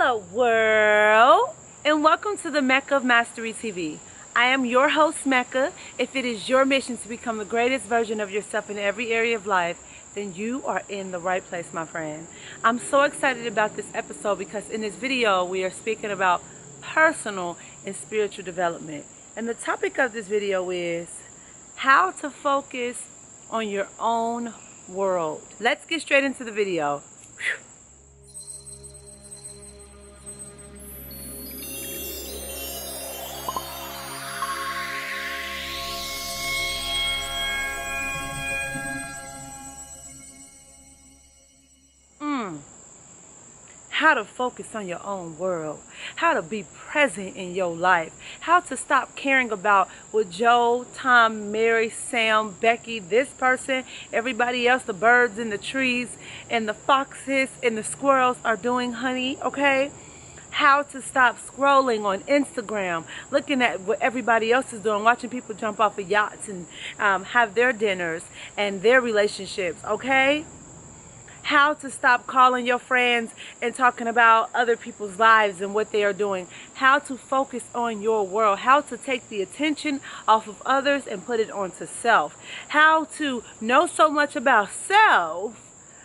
Hello world, and welcome to the Mecca of Mastery TV. I am your host, Mecca. If it is your mission to become the greatest version of yourself in every area of life, then you are in the right place, my friend. I'm so excited about this episode because in this video we are speaking about personal and spiritual development. And the topic of this video is how to focus on your own world. Let's get straight into the video. How to focus on your own world, how to be present in your life, how to stop caring about what Joe, Tom, Mary, Sam, Becky, this person, everybody else, the birds and the trees and the foxes and the squirrels are doing, honey, okay? How to stop scrolling on Instagram, looking at what everybody else is doing, watching people jump off of yachts and have their dinners and their relationships, okay? How to stop calling your friends and talking about other people's lives and what they are doing. How to focus on your world. How to take the attention off of others and put it onto self. How to know so much about self,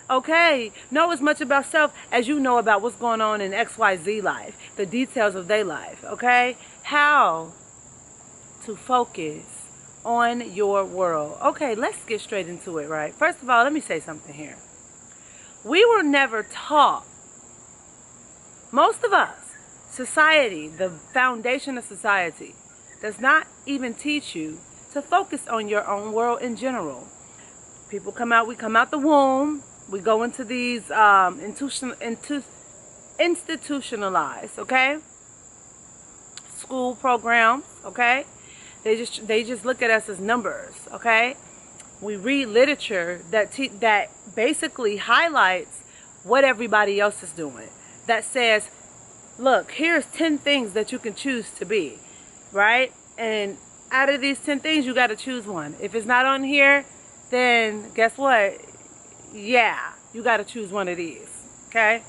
okay? Know as much about self as you know about what's going on in XYZ life, the details of their life, okay? How to focus on your world. Okay, let's get straight into it, right? First of all, let me say something here. We were never taught, most of us, society, the foundation of society, does not even teach you to focus on your own world in general. People come out, we come out the womb, we go into these institutionalized, okay, school programs, okay. They just look at us as numbers, okay. We read literature that basically highlights what everybody else is doing. That says, look, here's 10 things that you can choose to be, right? And out of these 10 things, you got to choose one. If it's not on here, then guess what? Yeah, you got to choose one of these, okay?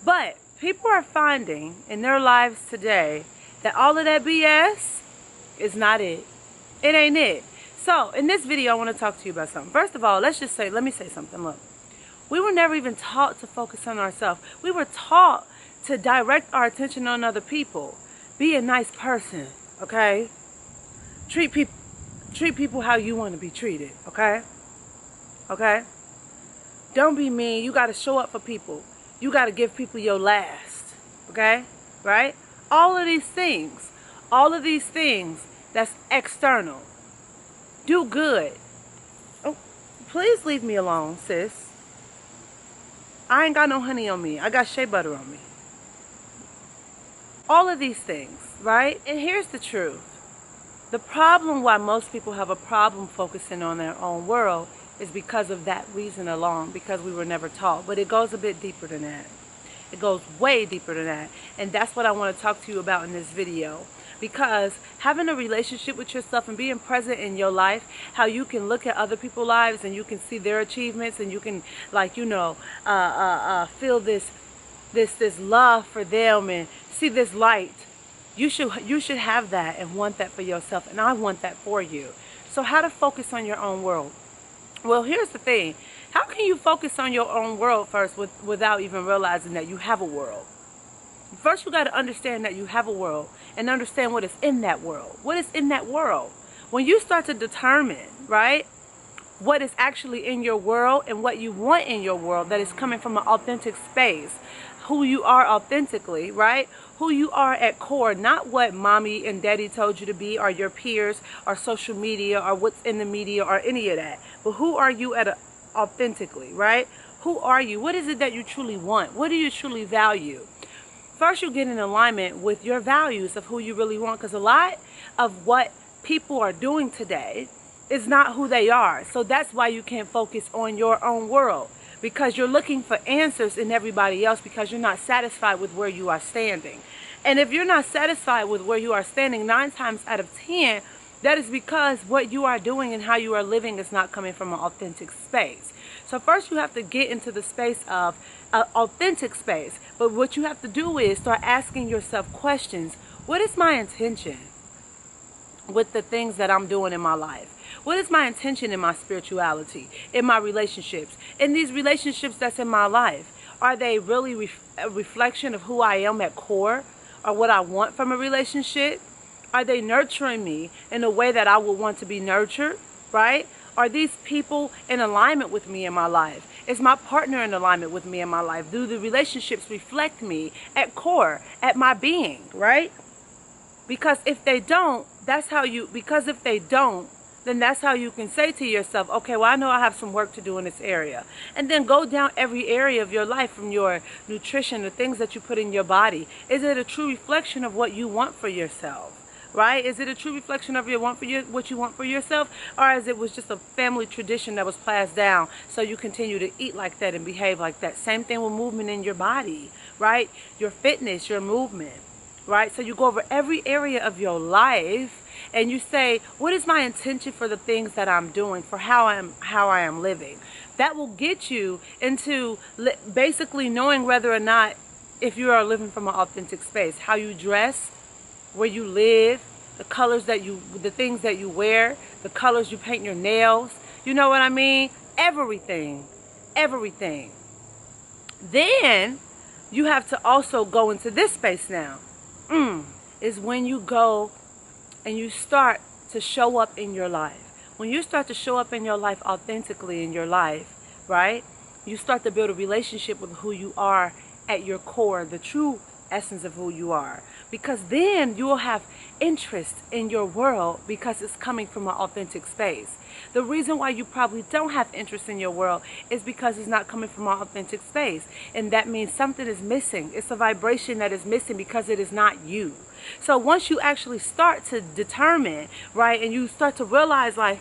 But people are finding in their lives today that all of that BS is not it. It ain't it. So, in this video, I want to talk to you about something. First of all, let me say something. Look, we were never even taught to focus on ourselves. We were taught to direct our attention on other people. Be a nice person, okay? Treat people how you want to be treated, okay? Okay? Don't be mean. You got to show up for people. You got to give people your last, okay? Right? All of these things, that's external. Do good. Oh, please leave me alone, sis. I ain't got no honey on me. I got shea butter on me. All of these things, right? And here's the truth. The problem why most people have a problem focusing on their own world is because of that reason alone, because we were never taught. But it goes a bit deeper than that. It goes way deeper than that. And that's what I want to talk to you about in this video. Because having a relationship with yourself and being present in your life, how you can look at other people's lives and you can see their achievements and you can, like, you know, feel this love for them and see this light. You should have that and want that for yourself, and I want that for you. So how to focus on your own world? Well, here's the thing. How can you focus on your own world first without even realizing that you have a world? First, you got to understand that you have a world and understand what is in that world. What is in that world? When you start to determine, right, what is actually in your world and what you want in your world that is coming from an authentic space, who you are authentically, right, who you are at core, not what mommy and daddy told you to be or your peers or social media or what's in the media or any of that, but who are you authentically, right? Who are you? What is it that you truly want? What do you truly value? First, you get in alignment with your values of who you really want, because a lot of what people are doing today is not who they are. So that's why you can't focus on your own world, because you're looking for answers in everybody else because you're not satisfied with where you are standing. And if you're not satisfied with where you are standing, 9 times out of 10, that is because what you are doing and how you are living is not coming from an authentic space. So first you have to get into the space of an authentic space. But what you have to do is start asking yourself questions. What is my intention with the things that I'm doing in my life? What is my intention in my spirituality, in my relationships, in these relationships that's in my life? Are they really a reflection of who I am at core, or what I want from a relationship? Are they nurturing me in a way that I would want to be nurtured, right? Are these people in alignment with me in my life? Is my partner in alignment with me in my life? Do the relationships reflect me at core, at my being, right? Because if they don't, then that's how you can say to yourself, okay, well, I know I have some work to do in this area. And then go down every area of your life, from your nutrition, the things that you put in your body. Is it a true reflection of what you want for yourself? Right? Is it a true reflection of what you want for yourself? Or is it was just a family tradition that was passed down, so you continue to eat like that and behave like that? Same thing with movement in your body, right? Your fitness, your movement, right? So you go over every area of your life and you say, what is my intention for the things that I'm doing, for how I am living? That will get you into basically knowing whether or not, if you are living from an authentic space, how you dress, where you live, the things that you wear, the colors you paint your nails. You know what I mean? Everything. Then you have to also go into this space now. Is when you go and you start to show up in your life. When you start to show up in your life authentically in your life, right? You start to build a relationship with who you are at your core, the true essence of who you are. Because then you will have interest in your world, because it's coming from an authentic space. The reason why you probably don't have interest in your world is because it's not coming from an authentic space. And that means something is missing. It's a vibration that is missing because it is not you. So once you actually start to determine, right, and you start to realize like,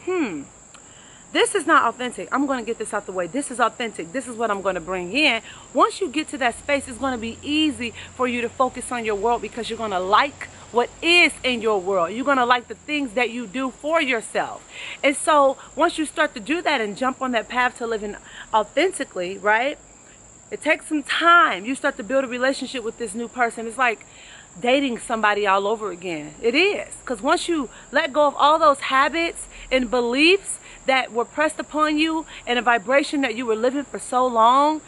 this is not authentic. I'm going to get this out the way. This is authentic. This is what I'm going to bring in. Once you get to that space, it's going to be easy for you to focus on your world, because you're going to like what is in your world. You're going to like the things that you do for yourself. And so once you start to do that and jump on that path to living authentically, right, it takes some time. You start to build a relationship with this new person. It's like dating somebody all over again. It is. Because once you let go of all those habits and beliefs that were pressed upon you, and a vibration that you were living for so long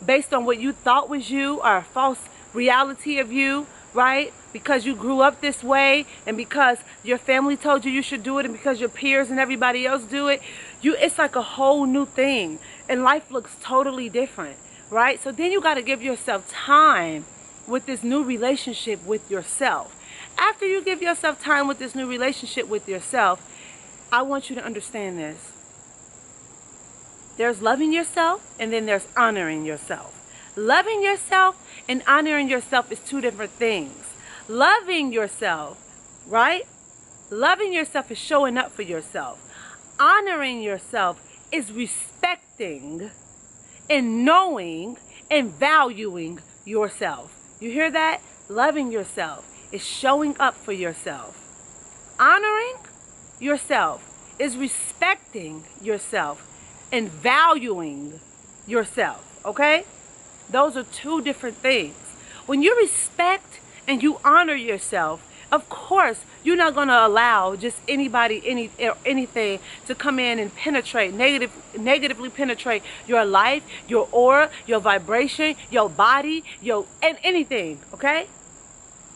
based on what you thought was you, or a false reality of you, right? Because you grew up this way, and because your family told you you should do it, and because your peers and everybody else do it, it's like a whole new thing, and life looks totally different, right? So then you got to give yourself time with this new relationship with yourself. After you give yourself time with this new relationship with yourself, I want you to understand this. There's loving yourself, and then there's honoring yourself. Loving yourself and honoring yourself is two different things. Loving yourself, right? Loving yourself is showing up for yourself. Honoring yourself is respecting and knowing and valuing yourself. You hear that? Loving yourself is showing up for yourself. Honoring yourself is respecting yourself and valuing yourself, okay? Those are two different things. When you respect and you honor yourself, of course, you're not going to allow just anybody, anything to come in and penetrate, negatively penetrate your life, your aura, your vibration, your body, and anything, okay?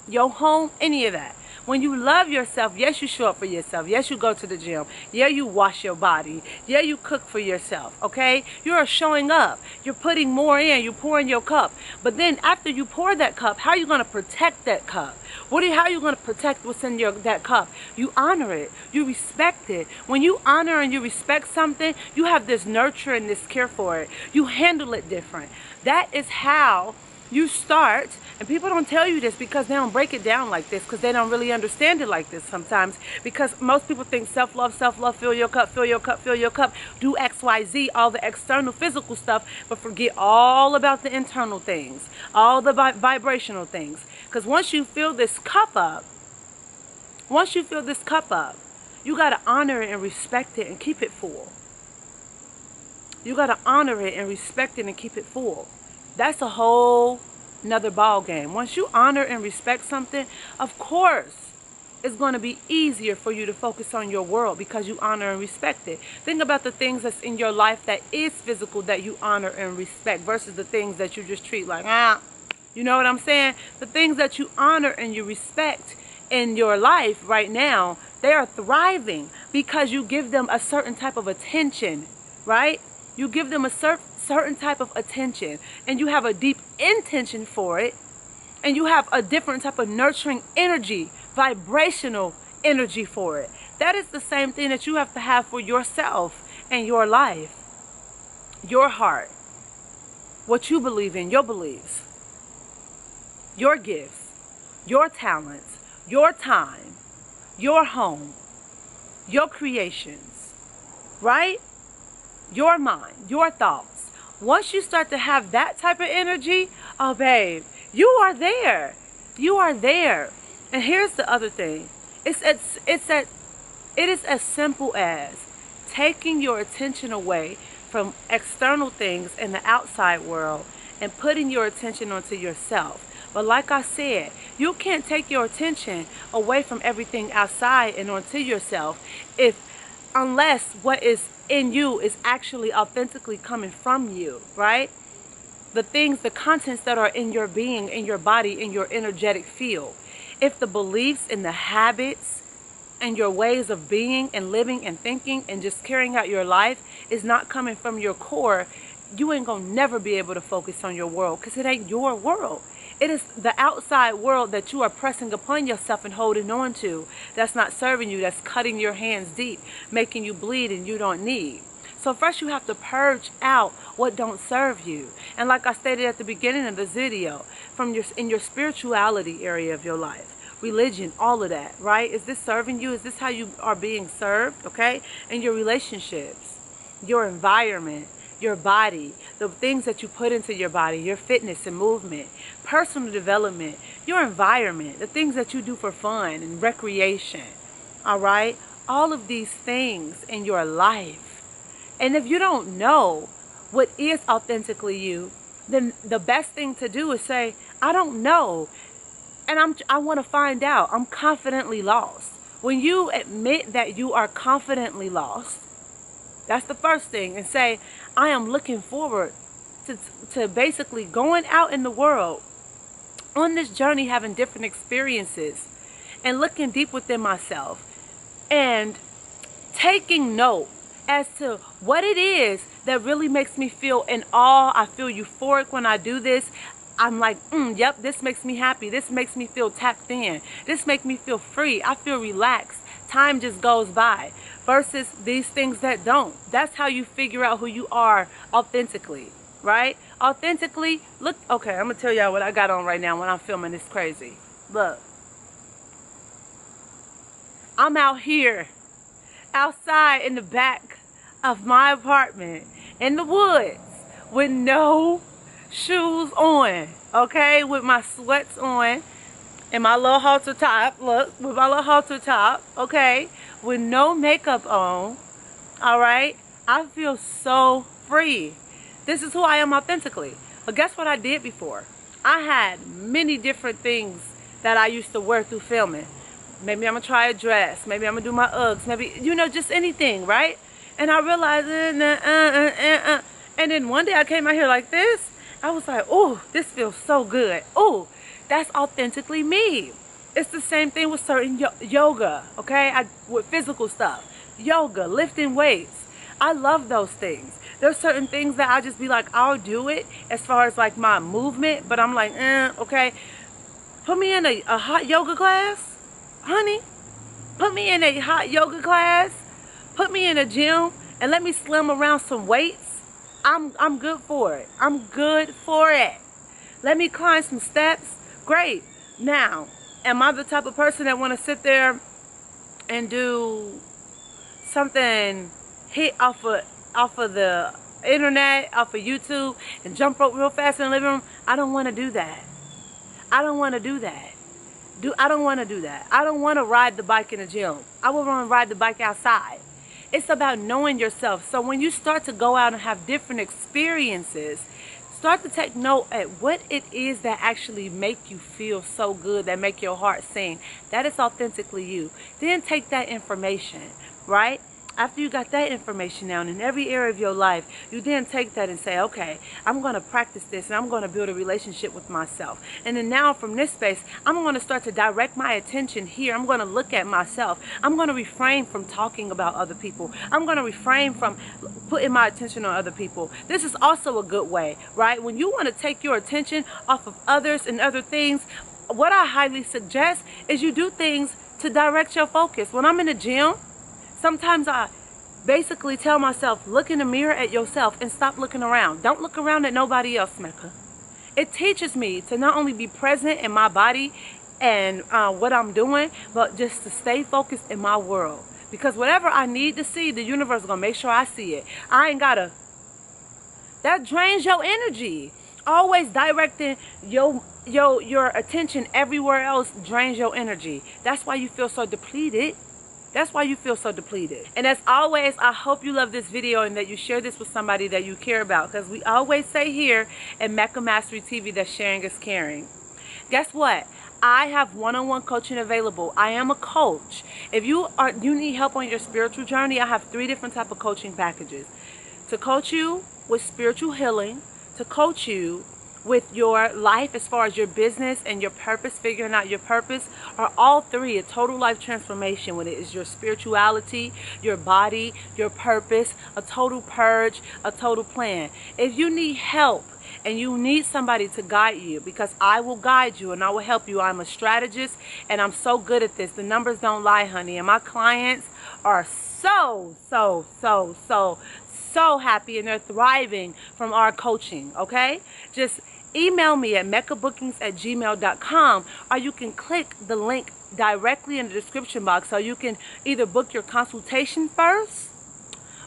Your home, any of that. When you love yourself, yes, you show up for yourself. Yes, you go to the gym. Yeah, you wash your body. Yeah, you cook for yourself, okay? You're showing up. You're putting more in. You're pouring your cup. But then after you pour that cup, how are you going to protect that cup? How are you going to protect what's in that cup? You honor it. You respect it. When you honor and you respect something, you have this nurture and this care for it. You handle it different. That is how you start, and people don't tell you this because they don't break it down like this, because they don't really understand it like this sometimes, because most people think self-love, fill your cup, do XYZ, all the external physical stuff, but forget all about the internal things, all the vibrational things. Because once you fill this cup up, you got to honor it and respect it and keep it full. You got to honor it and respect it and keep it full. That's a whole another ball game. Once you honor and respect something, of course, it's going to be easier for you to focus on your world because you honor and respect it. Think about the things that's in your life that is physical that you honor and respect versus the things that you just treat like, you know what I'm saying? The things that you honor and you respect in your life right now, they are thriving because you give them a certain type of attention, right? You give them a certain type of attention, and you have a deep intention for it, and you have a different type of nurturing energy, vibrational energy for it. That is the same thing that you have to have for yourself and your life, your heart, what you believe in, your beliefs, your gifts, your talents, your time, your home, your creations, right? Your mind, your thoughts. Once you start to have that type of energy, oh babe, you are there. You are there. And here's the other thing. It is as simple as taking your attention away from external things in the outside world and putting your attention onto yourself. But like I said, you can't take your attention away from everything outside and onto yourself unless what is in you is actually authentically coming from you, right? The things, the contents that are in your being, in your body, in your energetic field. If the beliefs and the habits and your ways of being and living and thinking and just carrying out your life is not coming from your core, you ain't gonna never be able to focus on your world because it ain't your world. It is the outside world that you are pressing upon yourself and holding on to that's not serving you, that's cutting your hands deep, making you bleed and you don't need. So first you have to purge out what don't serve you. And like I stated at the beginning of this video, in your spirituality area of your life, religion, all of that, right? Is this serving you? Is this how you are being served? Okay? And your relationships, your environment, your body, the things that you put into your body, your fitness and movement, personal development, your environment, the things that you do for fun and recreation, all right? All of these things in your life. And if you don't know what is authentically you, then the best thing to do is say, I don't know, and I want to find out. I'm confidently lost. When you admit that you are confidently lost, that's the first thing, and say, I am looking forward to basically going out in the world on this journey, having different experiences and looking deep within myself and taking note as to what it is that really makes me feel in awe. I feel euphoric when I do this. I'm like, yep, this makes me happy. This makes me feel tapped in. This makes me feel free. I feel relaxed. Time just goes by. Versus these things that don't. That's how you figure out who you are authentically, right? Authentically, look, okay, I'm going to tell y'all what I got on right now when I'm filming this crazy. Look. I'm out here, outside in the back of my apartment, in the woods, with no shoes on, okay? With my sweats on and my little halter top, look, with my little halter top, okay? With no makeup on, all right? I feel so free. This is who I am authentically. But guess what I did before? I had many different things that I used to wear through filming. Maybe I'm going to try a dress. Maybe I'm going to do my Uggs. Maybe, you know, just anything, right? And I realized, and then one day I came out here like this. I was like, oh, this feels so good. Oh, that's authentically me. It's the same thing with certain yoga, okay? With physical stuff. Yoga, lifting weights. I love those things. There's certain things that I just be like, I'll do it as far as like my movement. But I'm like, okay. Put me in a hot yoga class, honey. Put me in a hot yoga class. Put me in a gym and let me slim around some weights. I'm good for it. I'm good for it. Let me climb some steps. Great. Now, am I the type of person that want to sit there and do something hit off of the internet, off of YouTube, and jump rope real fast in the living room? I don't want to do that. I don't want to do that. I don't want to do that. I don't want to ride the bike in the gym. I would want to ride the bike outside. It's about knowing yourself. So when you start to go out and have different experiences, Start to take note at what it is that actually make you feel so good, that make your heart sing. That is authentically you. Then take that information, right? After you got that information down in every area of your life, you then take that and say, okay, I'm going to practice this and I'm going to build a relationship with myself. And then now from this space, I'm going to start to direct my attention here. I'm going to look at myself. I'm going to refrain from talking about other people. I'm going to refrain from putting my attention on other people. This is also a good way, right? When you want to take your attention off of others and other things, what I highly suggest is you do things to direct your focus. When I'm in the gym, sometimes I basically tell myself, look in the mirror at yourself and stop looking around. Don't look around at nobody else, Mecca. It teaches me to not only be present in my body and what I'm doing, but just to stay focused in my world. Because whatever I need to see, the universe is going to make sure I see it. I ain't got to. That drains your energy. Always directing your attention everywhere else drains your energy. That's why you feel so depleted. That's why you feel so depleted. And as always, I hope you love this video and that you share this with somebody that you care about. Because we always say here at Mecca Mastery TV that sharing is caring. Guess what? I have one-on-one coaching available. I am a coach. If you need help on your spiritual journey, I have 3 different types of coaching packages. To coach you with spiritual healing, to coach you with your life as far as your business and your purpose, figuring out your purpose, are all 3 a total life transformation when it is your spirituality, your body, your purpose, a total purge, a total plan. If you need help and you need somebody to guide you, because I will guide you and I will help you. I'm a strategist and I'm so good at this. The numbers don't lie, honey. And my clients are so happy and they're thriving from our coaching, okay? Just email me at meccabookings@gmail.com, or you can click the link directly in the description box so you can either book your consultation first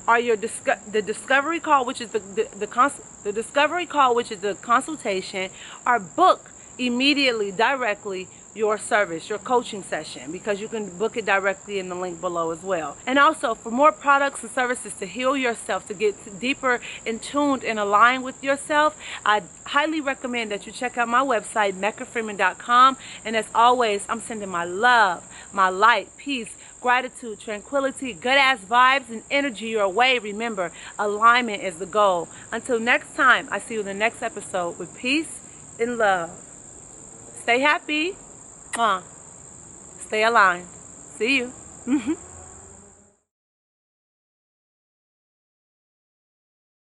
or the discovery call, which is the discovery call, which is the consultation, or book immediately directly your service, your coaching session, because you can book it directly in the link below as well. And also for more products and services to heal yourself, to get deeper in tuned and aligned with yourself, I highly recommend that you check out my website, meccafreeman.com. And as always, I'm sending my love, my light, peace, gratitude, tranquility, good ass vibes and energy your way. Remember, alignment is the goal. Until next time, I see you in the next episode with peace and love. Stay happy. Stay aligned. See you.